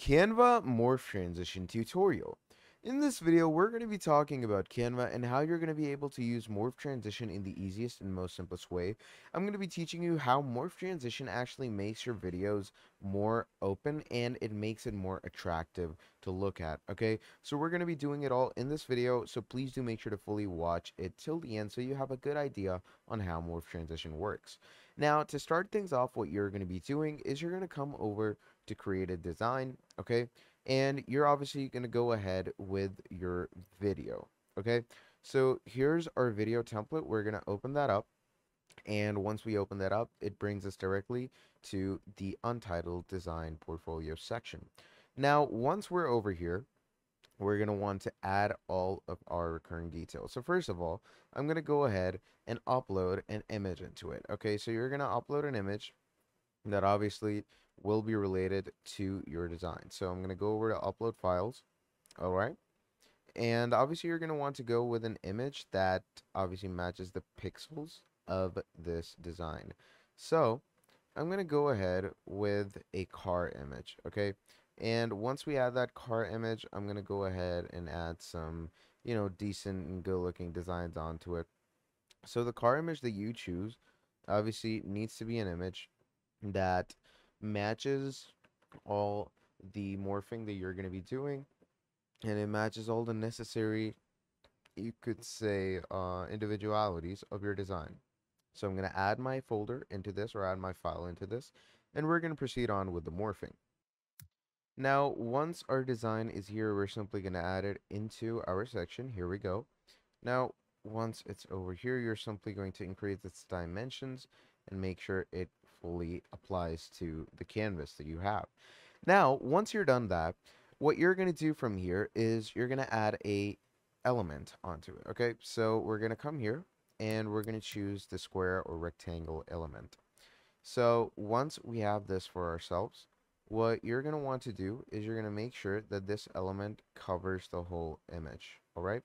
Canva Morph Transition Tutorial. In this video, we're going to be talking about Canva and how you're going to be able to use Morph Transition in the easiest and most simplest way. I'm going to be teaching you how Morph Transition actually makes your videos more open and it makes it more attractive to look at, okay? So we're going to be doing it all in this video, so please do make sure to fully watch it till the end so you have a good idea on how Morph Transition works. Now, to start things off, what you're going to be doing is you're going to come over to create a design, okay? And you're obviously going to go ahead with your video, okay? So here's our video template. We're going to open that up. And once we open that up, it brings us directly to the Untitled Design Portfolio section. Now, once we're over here, we're going to want to add all of our recurring details. So first of all, I'm going to go ahead and upload an image into it. Okay, so you're going to upload an image that obviously will be related to your design. So I'm going to go over to upload files. All right. And obviously you're going to want to go with an image that obviously matches the pixels of this design. So I'm going to go ahead with a car image. Okay. And once we add that car image, I'm going to go ahead and add some, decent and good looking designs onto it. So the car image that you choose obviously needs to be an image that matches all the morphing that you're going to be doing, and it matches all the necessary, you could say, individualities of your design. So I'm going to add my folder into this, or add my file into this, and we're going to proceed on with the morphing. Now, once our design is here, we're simply going to add it into our section. Here we go. Now, once it's over here, you're simply going to increase its dimensions and make sure it fully applies to the canvas that you have. Now, once you're done that, what you're going to do from here is you're going to add a element onto it, okay? So we're going to come here and we're going to choose the square or rectangle element. So once we have this for ourselves, what you're going to want to do is you're going to make sure that this element covers the whole image, all right?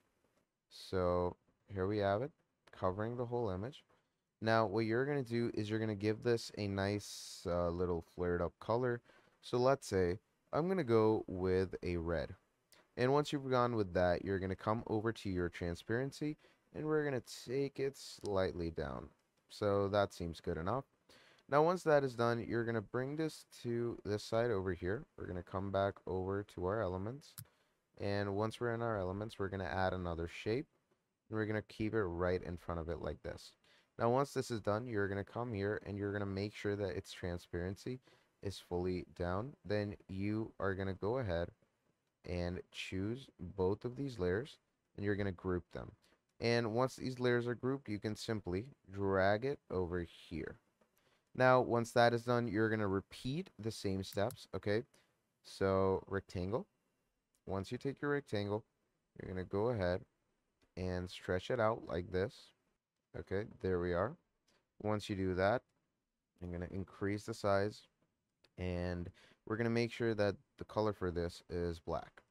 So here we have it, covering the whole image. Now, what you're going to do is you're going to give this a nice little flared up color. So let's say I'm going to go with a red. And once you've gone with that, you're going to come over to your transparency and we're going to take it slightly down. So that seems good enough. Now, once that is done, you're going to bring this to this side over here. We're going to come back over to our elements. And once we're in our elements, we're going to add another shape. And we're going to keep it right in front of it like this. Now, once this is done, you're going to come here and you're going to make sure that its transparency is fully down. Then you are going to go ahead and choose both of these layers and you're going to group them. And once these layers are grouped, you can simply drag it over here. Now, once that is done, you're going to repeat the same steps, okay? So, rectangle. Once you take your rectangle, you're going to go ahead and stretch it out like this. Okay, there we are. Once you do that, I'm going to increase the size and we're going to make sure that the color for this is black.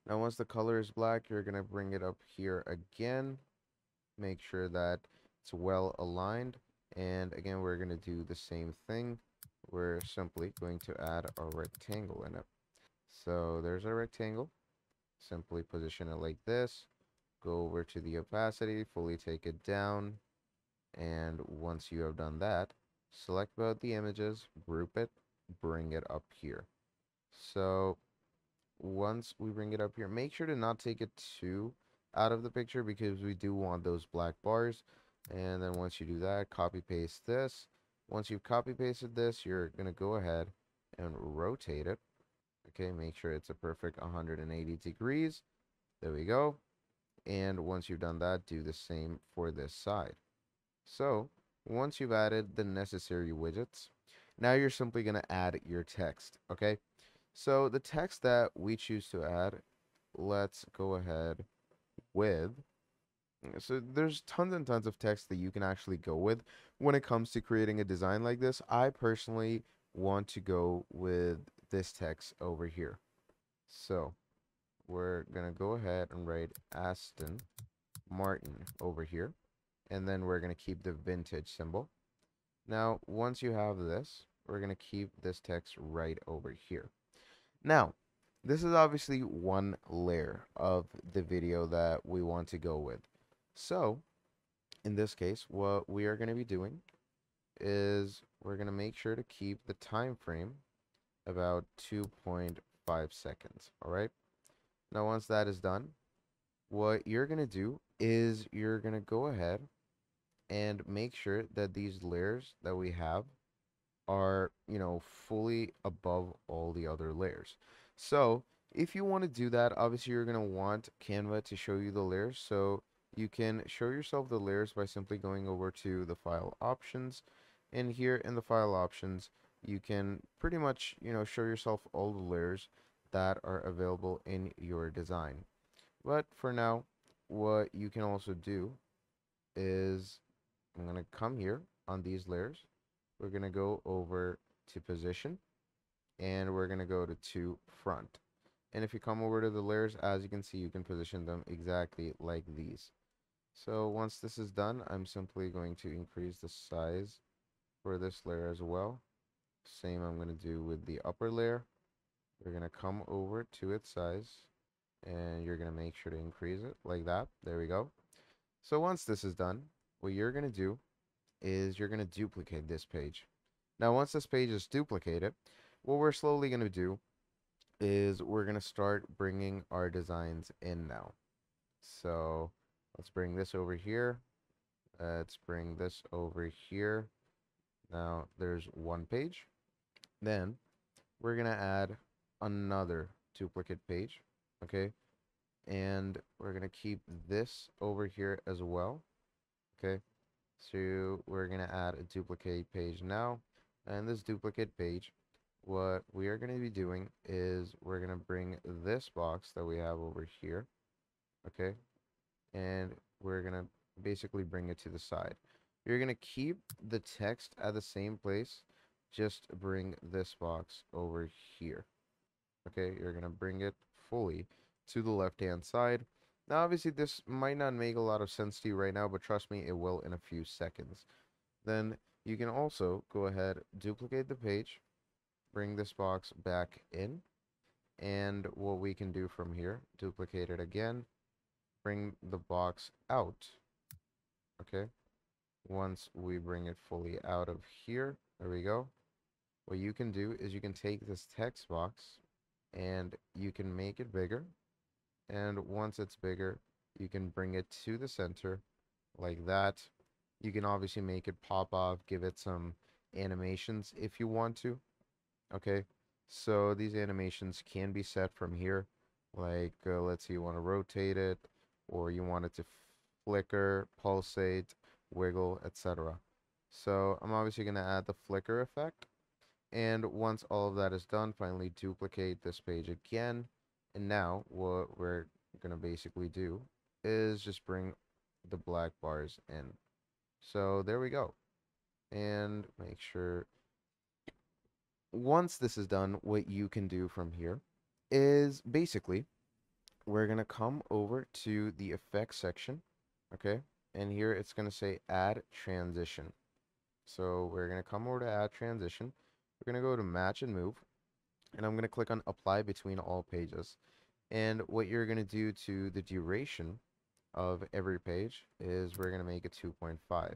Now, once the color is black, you're going to bring it up here again. Make sure that it's well aligned. And again, we're going to do the same thing. We're simply going to add a rectangle in it. So there's a rectangle. Simply position it like this. Go over to the opacity, fully take it down. And once you have done that, select both the images, group it, bring it up here. So once we bring it up here, make sure to not take it too out of the picture because we do want those black bars. And then once you do that, copy paste this. Once you've copy pasted this, you're going to go ahead and rotate it. Okay, make sure it's a perfect 180 degrees. There we go. And once you've done that, do the same for this side. So once you've added the necessary widgets, now you're simply going to add your text, okay? So the text that we choose to add, let's go ahead with. So there's tons and tons of text that you can actually go with when it comes to creating a design like this. I personally want to go with this text over here. So we're going to go ahead and write Aston Martin over here. And then we're going to keep the vintage symbol. Now, once you have this, we're going to keep this text right over here. Now, This is obviously one layer of the video that we want to go with. So, in this case, what we are going to be doing is we're going to make sure to keep the time frame about 2.5 seconds. All right. Now, once that is done, what you're going to do is you're going to go ahead and make sure that these layers that we have are, fully above all the other layers. So if you want to do that, obviously you're going to want Canva to show you the layers. So you can show yourself the layers by simply going over to the file options. And here in the file options, you can pretty much, show yourself all the layers that are available in your design. But for now, what you can also do is I'm going to come here on these layers. We're going to go over to position and we're going to go to front. And if you come over to the layers, as you can see, you can position them exactly like these. So once this is done, I'm simply going to increase the size for this layer as well. Same I'm going to do with the upper layer. We're going to come over to its size and you're going to make sure to increase it like that. There we go. So once this is done, what you're going to do is you're going to duplicate this page. Now, once this page is duplicated, what we're slowly going to do is we're going to start bringing our designs in now. So let's bring this over here. Let's bring this over here. Now there's one page. Then we're going to add another duplicate page. Okay. And we're going to keep this over here as well. Okay. So we're going to add a duplicate page now. And this duplicate page, what we are going to be doing is we're going to bring this box that we have over here, okay, and we're going to basically bring it to the side. You're going to keep the text at the same place, just bring this box over here, okay. You're going to bring it fully to the left hand side. Now obviously this might not make a lot of sense to you right now, but trust me, it will in a few seconds. Then you can also go ahead, duplicate the page, bring this box back in, and what we can do from here, duplicate it again, bring the box out. Okay, once we bring it fully out of here, there we go. What you can do is you can take this text box and you can make it bigger, and once it's bigger you can bring it to the center like that. You can obviously make it pop off, give it some animations if you want to. Okay, so these animations can be set from here. Like, let's say you want to rotate it, or you want it to flicker, pulsate, wiggle, etc. So I'm obviously going to add the flicker effect. And once all of that is done, finally duplicate this page again. And now what we're going to basically do is just bring the black bars in. So there we go. And make sure once this is done, what you can do from here is basically we're going to come over to the effects section, okay? And here it's going to say add transition. So we're going to come over to add transition. We're going to go to match and move, and I'm going to click on apply between all pages. And what you're going to do to the duration of every page is we're going to make it 2.5. We're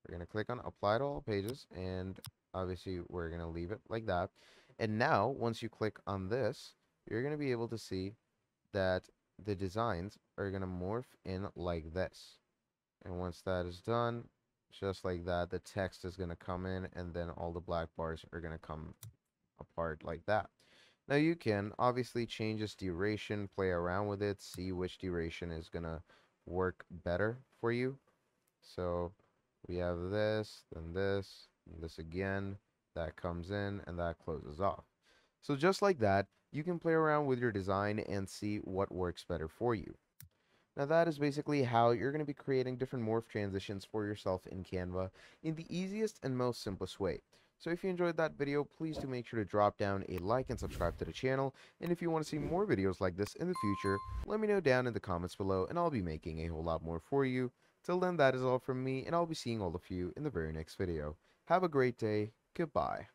going to click on apply to all pages, and obviously we're going to leave it like that. And now once you click on this, you're going to be able to see that the designs are going to morph in like this. And once that is done, just like that, the text is going to come in, and then all the black bars are going to come apart like that. Now you can obviously change this duration, play around with it, see which duration is going to work better for you. So we have this, then this, and this again, that comes in, and that closes off. So just like that, you can play around with your design and see what works better for you. Now that is basically how you're going to be creating different morph transitions for yourself in Canva in the easiest and most simplest way. So if you enjoyed that video, please do make sure to drop down a like and subscribe to the channel. And if you want to see more videos like this in the future, let me know down in the comments below and I'll be making a whole lot more for you. Till then, that is all from me, and I'll be seeing all of you in the very next video. Have a great day. Goodbye.